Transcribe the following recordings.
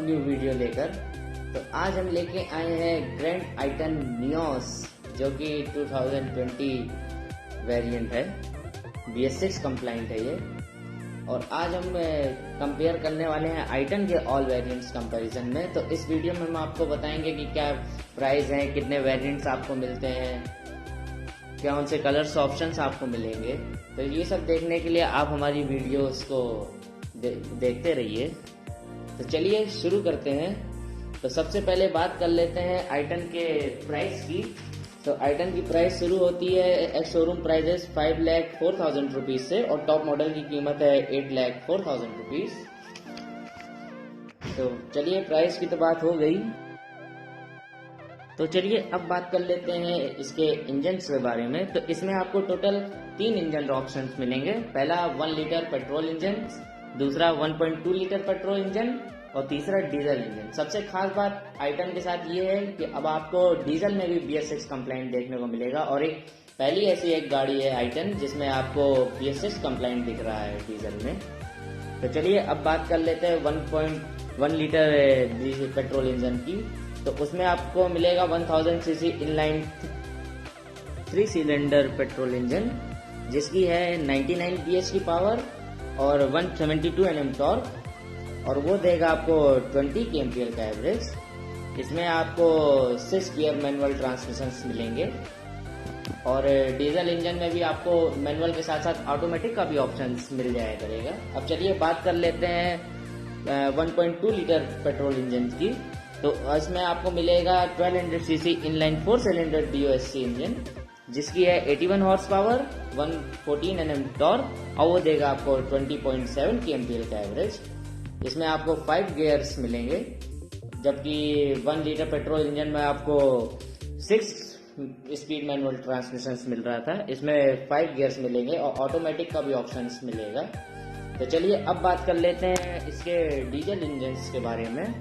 New video लेकर। तो आज हम लेके आए हैं ग्रैंड आइटन नियोस, जो कि 2020 वेरिएंट है, BS6 कंप्लाइंट है ये। और आज हम कंपेयर करने वाले हैं आइटन के ऑल वेरिएंट्स कंपैरिजन में। तो इस वीडियो में हम आपको बताएंगे कि क्या प्राइस है, कितने वेरिएंट्स आपको मिलते हैं, क्या उनसे कलर्स ऑप्शंस आपको मिलेंगे। तो ये सब देखने के लिए आप हमारी वीडियोस को देखते रहिए। तो चलिए शुरू करते हैं। तो सबसे पहले बात कर लेते हैं आइटन के प्राइस की। तो आइटन की प्राइस शुरू होती है एक्स शोरूम प्राइजेस 5,04,000 रुपीज से और टॉप मॉडल की कीमत है 8,04,000 रुपीज। तो चलिए प्राइस की तो बात हो गई। तो चलिए अब बात कर लेते हैं इसके इंजन्स के बारे में। तो इसमें आपको टोटल 3 इंजन ऑप्शंस मिलेंगे। पहला 1 लीटर पेट्रोल इंजन, दूसरा 1.2 लीटर पेट्रोल इंजन और तीसरा डीजल इंजन। सबसे खास बात आइटन के साथ ये है कि अब आपको डीजल में भी BS6 कंप्लाइंट देखने को मिलेगा और एक पहली ऐसी एक गाड़ी है आइटन जिसमें आपको BS6 कंप्लाइंट दिख रहा है डीजल में। तो चलिए अब बात कर लेते हैं 1.1 लीटर पेट्रोल इंजन की। तो उसमें आपको मिलेगा 1000 CC inline 3 cylinder petrol engine, जिसकी है 99 PS की पावर और 172 Nm टॉर्क, और वो देगा आपको 20 kmpl का एवरेज। इसमें आपको 6 गियर मैनुअल ट्रांसमिशंस मिलेंगे और डीजल इंजन में भी आपको मैनुअल के साथ साथ ऑटोमेटिक का भी ऑप्शंस मिल जाया करेगा। अब चलिए बात कर लेते हैं 1.2 लीटर पेट्रोल इंजन की। तो इसमें आपको मिलेगा 1200 CC inline 4 cylinder DOSC engine, जिसकी है 81 हॉर्स पावर, 114 Nm टॉर्क और वो देगा आपको 20.7 kmpl का एवरेज। इसमें आपको 5 गियर्स मिलेंगे, जबकि 1 लीटर पेट्रोल इंजन में आपको 6 स्पीड मैनुअल ट्रांसमिशंस मिल रहा था। इसमें 5 गियर्स मिलेंगे और ऑटोमेटिक का भी ऑप्शंस मिलेगा। तो चलिए अब बात कर लेते हैं इसके डीजल इंजन्स के बारे में।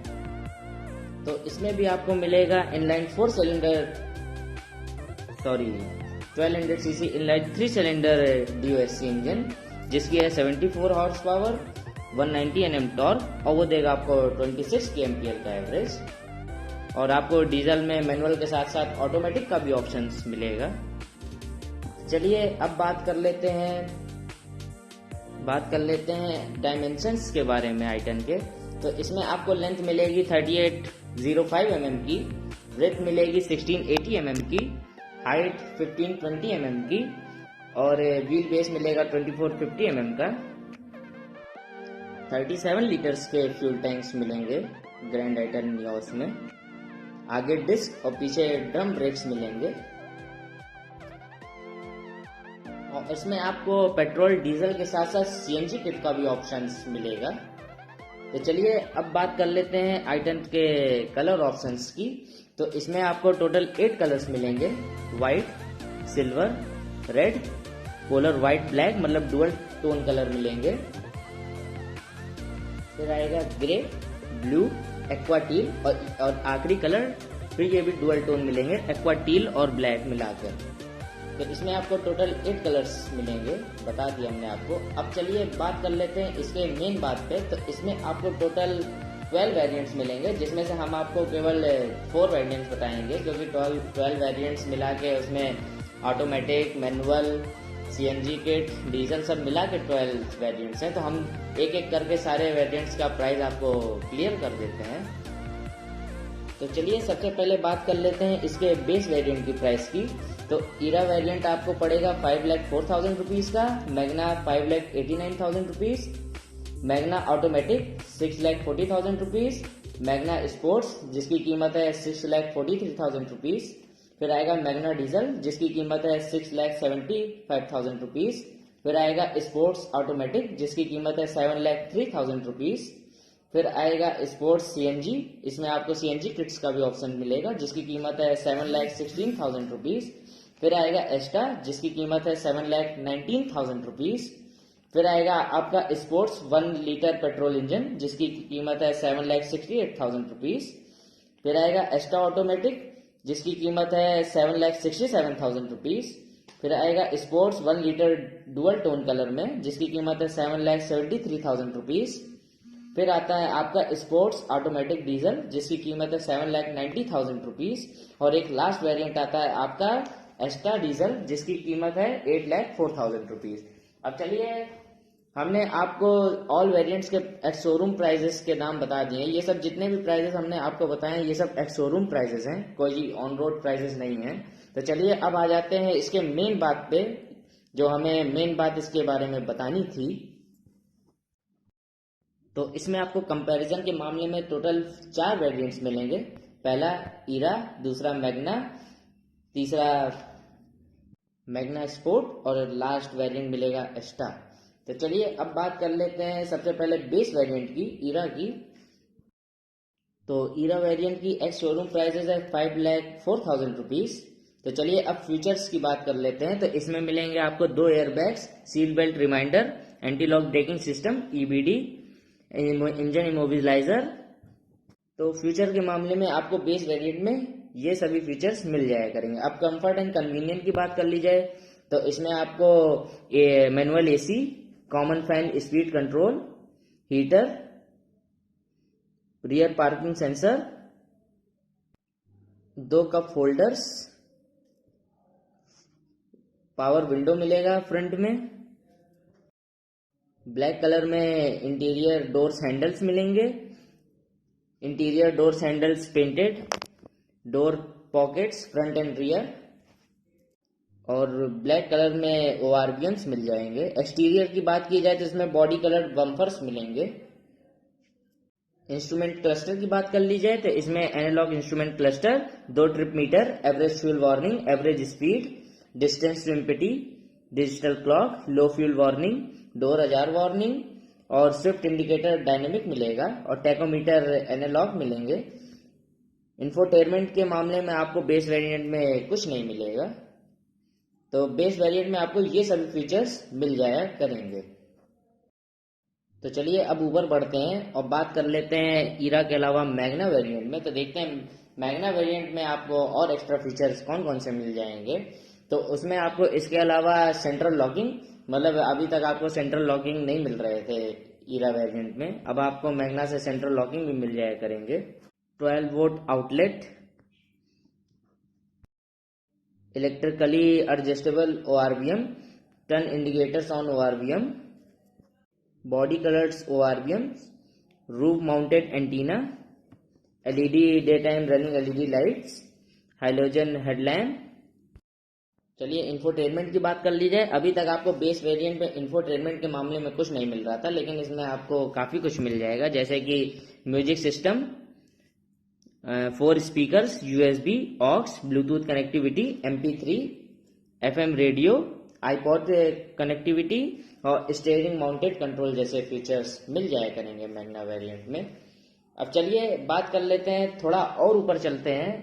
तो इसमें भी आपको मिलेगा inline 1200 CC inline 3 cylinder DOSC engine, जिसकी है 74 हॉर्स पावर, 190 Nm टॉर्क और वो देगा आपको 26 kmpl का एवरेज। और आपको डीजल में मैनुअल के साथ साथ ऑटोमेटिक का भी ऑप्शंस मिलेगा। चलिए अब बात कर लेते हैं डायमेंशंस के बारे में आइटन के। तो इसमें आपको लेंथ मिलेगी 3805 mm की, ब्रेथ मिलेगी 1680 mm की, हाइट 1520 mm की और व्हील बेस मिलेगा 2450 mm का। 37 लीटर्स के फ्यूल टैंक्स मिलेंगे ग्रैंड आइटन नियोस में। आगे डिस्क और पीछे ड्रम ब्रेक्स मिलेंगे और इसमें आपको पेट्रोल डीजल के साथ साथ CNG किट का भी ऑप्शंस मिलेगा। तो चलिए अब बात कर लेते हैं आइटन के कलर ऑप्शंस की। तो इसमें आपको टोटल 8 कलर्स मिलेंगे, white, silver, red, polar white black, मतलब डुअल टोन कलर मिलेंगे। फिर आएगा ग्रे, ब्लू, एक्वाटील और आखिरी कलर फिर ये भी डुअल टोन मिलेंगे, एक्वाटील और ब्लैक मिलाकर। तो इसमें आपको टोटल 8 कलर्स मिलेंगे, बता दिया हमने आपको। अब चलिए बात कर लेते हैं इसके मेन बात पे। तो इसमें आपको टोटल 12 वेरिएंट्स मिलेंगे, जिसमें से हम आपको केवल 4 वेरिएंट्स बताएंगे, क्योंकि 12 वेरिएंट्स मिला के उसमें automatic, manual, CNG kit, diesel सब मिला के 12 वेरिएंट्स हैं। तो हम एक एक करके सारे वेरिएंट्स का प्राइस आपको क्लियर कर देते हैं। तो चलिए सबसे पहले बात कर लेते हैं इसके बेस वेरिएंट की प्राइस की। तो ईरा वेरिएंट आपको पड़ेगा 5,04,000 रुपीज का, Magna 5,89,000 rupees, Magna automatic 6,40,000 rupees, Magna sports जिसकी कीमत है 6,43,000 रुपीज। फिर आएगा मैग्ना डीजल जिसकी कीमत है 6,75,000 रुपीज। फिर आएगा स्पोर्ट्स ऑटोमेटिक जिसकी कीमत है 7,03,000 रुपीज। फिर आएगा स्पोर्ट्स CNG, इसमें आपको CNG किट्स का भी ऑप्शन मिलेगा जिसकी कीमत है 7,16,000 रुपीज। फिर आएगा एस्टा जिसकी कीमत है 7,19,000 रुपीज। फिर आएगा आपका स्पोर्ट्स 1 लीटर पेट्रोल इंजन जिसकी कीमत है 7,68,000 रुपीज। फिर आएगा एस्टा ऑटोमेटिक जिसकी कीमत है 7,67,000 रुपीज। फिर आएगा sports 1 litre dual tone colour में जिसकी कीमत है 7,73,000 रुपीज। फिर आता है आपका स्पोर्ट्स ऑटोमेटिक डीजल जिसकी कीमत है 7,90,000 रुपीज, और एक लास्ट वेरिएंट आता है आपका एस्टा डीजल जिसकी कीमत है 8,04,000 रुपीज। अब चलिए, हमने आपको ऑल वेरिएंट्स के एक्स शोरूम प्राइजेस के दाम बता दिए। ये सब जितने भी प्राइजेस हमने आपको बताए ये सब एक्स शोरूम प्राइजेस हैं, कोई ऑन रोड प्राइजेस नहीं है। तो चलिए अब आ जाते हैं इसके मेन बात पे, जो हमें मेन बात इसके बारे में बतानी थी। तो इसमें आपको कंपैरिजन के मामले में टोटल 4 वेरिएंट्स मिलेंगे। पहला ईरा, दूसरा मैग्ना, तीसरा मैग्ना स्पोर्ट और लास्ट वेरिएंट मिलेगा एस्टा। तो चलिए अब बात कर लेते हैं सबसे पहले बेस वेरिएंट की, ईरा की। तो ईरा वेरिएंट की एक्स शोरूम प्राइसेस है 5,04,000 रुपीज। तो चलिए अब फीचर्स की बात कर लेते हैं। तो इसमें मिलेंगे आपको 2 airbags, seat belt reminder, anti lock braking system, EBD, engine immobilizer. तो फ्यूचर के मामले में आपको बेस वेरिएंट में ये सभी फीचर्स मिल जाया करेंगे। अब कंफर्ट एंड कन्वीनियंट की बात कर ली जाए तो इसमें आपको manual AC, common fan speed control, heater, rear parking sensor, 2 cup holders, power window मिलेगा फ्रंट में, ब्लैक कलर में इंटीरियर डोर्स हैंडल्स मिलेंगे, interior doors handles painted, door pockets front end rear, और ब्लैक कलर में ओआरबीएम्स मिल जाएंगे। Exterior की बात की जाए तो इसमें बॉडी कलर बम्पर्स मिलेंगे। इंस्ट्रूमेंट क्लस्टर की बात कर ली जाए तो इसमें analogue instrument cluster, 2 trip meter, average fuel warning, average speed, distance to empty, digital clock, low fuel warning, door ajar warning और स्विफ्ट इंडिकेटर डायनेमिक मिलेगा, और टैकोमीटर एनालॉग मिलेंगे। इंफोटेनमेंट के मामले में आपको बेस वेरिएंट में कुछ नहीं मिलेगा। तो बेस वेरिएंट में आपको ये सभी फीचर्स मिल जाया करेंगे। तो चलिए अब ऊपर बढ़ते हैं और बात कर लेते हैं ईरा के अलावा मैग्ना वेरिएंट में। तो देखते हैं मैग्ना वेरिएंट में आपको और एक्स्ट्रा फीचर्स कौन कौन से मिल जाएंगे। तो उसमें आपको इसके अलावा सेंट्रल लॉकिंग, मतलब अभी तक आपको सेंट्रल लॉकिंग नहीं मिल रहे थे ईरा वेरिएंट में, अब आपको मैग्ना से सेंट्रल लॉकिंग भी मिल जाया करेंगे। 12 volt outlet, electrically adjustable ORVM, turn indicators on ORVM, body colours ORVM, roof mounted antenna, LED day time running LED lights, halogen headlamp. चलिए इंफोटेनमेंट की बात कर ली जाए। अभी तक आपको बेस वेरिएंट में इंफोटेनमेंट के मामले में कुछ नहीं मिल रहा था, लेकिन इसमें आपको काफी कुछ मिल जाएगा, जैसे कि music system, 4 speakers, USB, aux, bluetooth connectivity, MP3, FM radio, iPod connectivity और स्टीयरिंग माउंटेड कंट्रोल जैसे फीचर्स मिल जाया करेंगे मैग्ना वेरिएंट में। अब चलिए बात कर लेते हैं, थोड़ा और ऊपर चलते हैं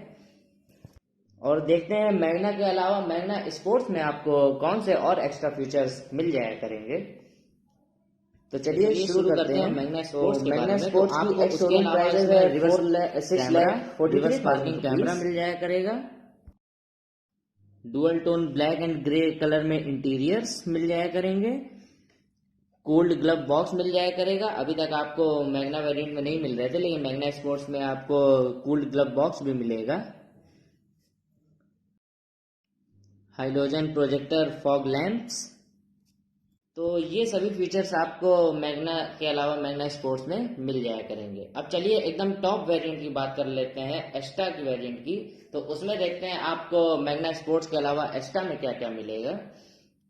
और देखते हैं मैग्ना के अलावा मैग्ना स्पोर्ट्स में आपको कौन से और एक्स्ट्रा फीचर्स मिल जाया करेंगे। तो चलिए शुरू करते हैं मैग्ना स्पोर्ट्स के बारे में। तो आपको उसके अलावा रिवर्स पार्किंग कैमरा मिल जाया करेगा, dual tone black and grey colour में इंटीरियर्स मिल जाया करेंगे, कोल्ड ग्लव बॉक्स मिल जाया करेगा। अभी तक आपको मैग्ना वेरिएंट में नहीं मिल रहे थे, लेकिन मैग्ना स्पोर्ट्स में आपको कोल्ड ग्लव बॉक्स भी मिलेगा। Halogen projector fog lamps. तो ये सभी फीचर्स आपको मैग्ना के अलावा मैग्ना स्पोर्ट्स में मिल जाया करेंगे। अब चलिए एकदम टॉप वेरिएंट की बात कर लेते हैं, एस्टा की वेरिएंट की। तो उसमें देखते हैं आपको मैग्ना स्पोर्ट्स के अलावा एस्टा में क्या क्या मिलेगा।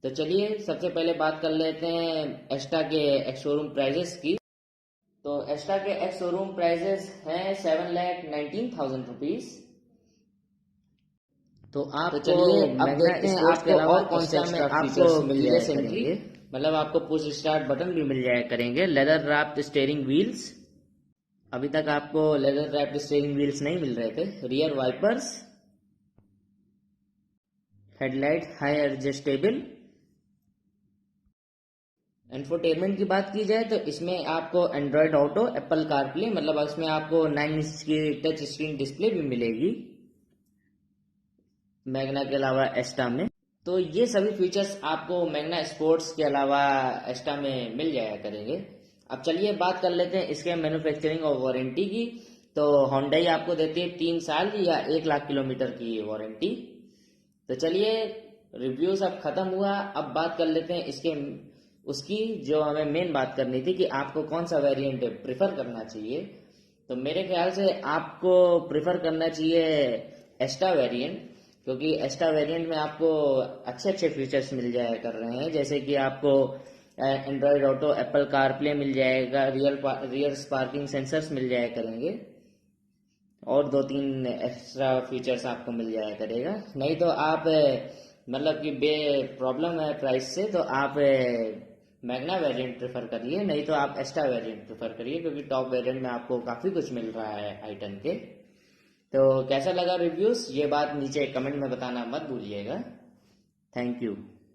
तो चलिए सबसे पहले बात कर लेते हैं एस्टा के एक्स शोरूम प्राइजेस की। तो एस्टा के एक्स शोरूम प्राइजेस हैं 7,19,000 रुपीज। तो आप चलिए अब देखते हैं आपको और कौन से एक्स्ट्रा फीचर्स मिल जाया करेंगे। मतलब आपको पुश स्टार्ट बटन भी मिल जाया करेंगे, लेदर रैप्ड स्टीयरिंग व्हील्स, अभी तक आपको लेदर रैप्ड स्टीयरिंग व्हील्स नहीं मिल रहे थे, rear wipers, headlight high adjustable. Infotainment की बात की जाए तो इसमें आपको एंड्रॉयड ऑटो, एप्पल कारप्ले, मतलब इसमें आपको 9 इंच की टच स्क्रीन डिस्प्ले भी मिलेगी मैग्ना के अलावा एस्टा में। तो ये सभी फीचर्स आपको मैग्ना स्पोर्ट्स के अलावा एस्टा में मिल जाया करेंगे। अब चलिए बात कर लेते हैं इसके मैन्युफैक्चरिंग और वारंटी की। तो होंडई आपको देती है 3 साल या 1 लाख किलोमीटर की वारंटी। तो चलिए रिव्यू सब खत्म हुआ, अब बात कर लेते हैं इसके उसकी जो हमें मेन बात करनी थी कि आपको कौन सा वेरिएंट प्रिफर करना चाहिए। तो मेरे ख्याल से आपको प्रिफर करना चाहिए एस्टा वेरिएंट, क्योंकि एस्टा वेरिएंट में आपको अच्छे अच्छे फीचर्स मिल जाया कर रहे हैं, जैसे कि आपको एंड्रॉयड ऑटो, एप्पल कारप्ले मिल जाएगा, रियर स्पार्किंग सेंसर्स मिल जाया करेंगे और 2-3 एक्स्ट्रा फीचर्स आपको मिल जाया करेगा। नहीं तो आप मतलब कि बे प्रॉब्लम है प्राइस से, तो आप मैग्ना वेरिएंट प्रेफर करिए, नहीं तो आप एस्टा वेरिएंट प्रेफर करिए, क्योंकि टॉप वेरिएंट में आपको काफ़ी कुछ मिल रहा है i10 के। तो कैसा लगा रिव्यूज़, ये बात नीचे कमेंट में बताना मत भूलिएगा। Thank you.